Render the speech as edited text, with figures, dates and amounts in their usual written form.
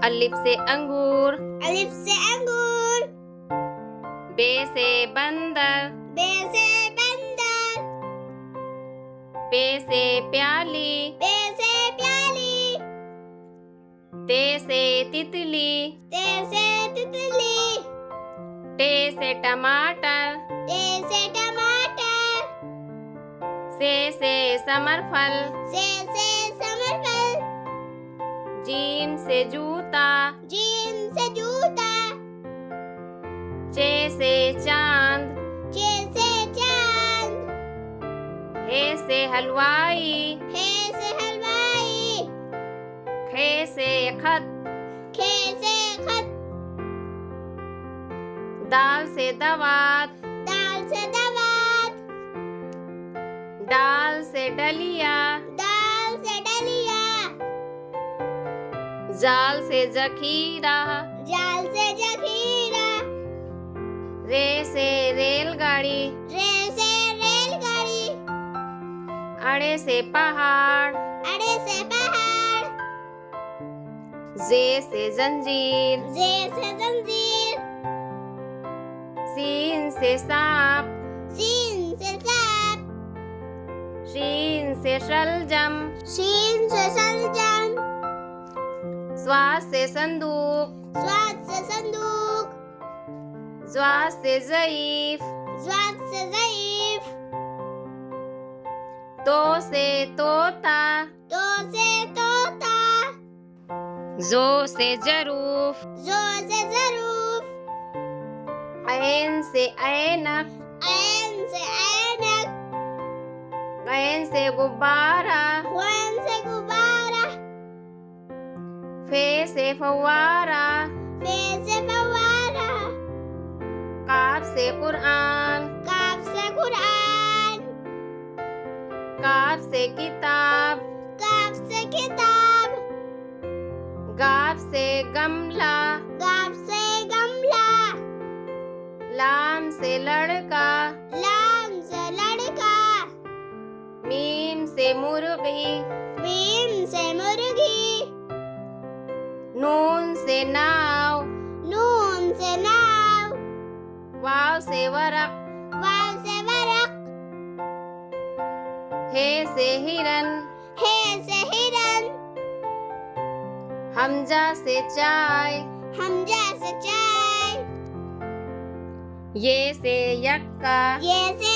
अलिफ से अंगूर, अलिफ से अंगूर, बे से बंदर, बे से बंदर, पे से प्याली, पे से प्याली, ते से तितली, ते से तितली, टे से टमाटर, ते से टमाटर, से समरफल, से समरफल, जीम से जूता, जीम से जूता, चे से चांद, चे से चांद, हे से हलवाई, हे से हलवाई, खे से खत, खे से खत, दाल से दवात, दाल से दवात, डाल से डलिया, दाल से डलिया, जाल से जखीरा, जाल से जखीरा, रे से रेलगाड़ी, रे से रेलगाड़ी, अड़े से पहाड़, अड़े से पहाड़, जे से जंजीर, जे से जंजीर, सीन से सांप, सीन से सांप, शीन से शलजम, शीन से शलजम, स्वाद से संदूक, स्वाद से संदूक, ज्वाद से ज़ईफ, स्वाद से ज़ईफ, तो से तोता, तो से तोता, जो से जरूफ, जो से ज़रूफ, ऐन से ऐनक, ऐन से ऐनक, गैन से गुब्बारा, वन से गुब्बारा, फे से फव्वारा, फे से फव्वारा, काफ से कुरआन, काफ से कुरान, काफ से किताब, काफ से किताब, गाफ से गमला, गाफ से गमला, लाम से लड़का, लाम से लड़का, मीम से मुर्गी, मीम से मुर्गी, नून से नाव, नून से नाव, वाव से वरक, वाव से वरक, हे से हिरन, हे से हिरन, हमजा से चाय, हमजा से चाय, ये से यक्का, ये से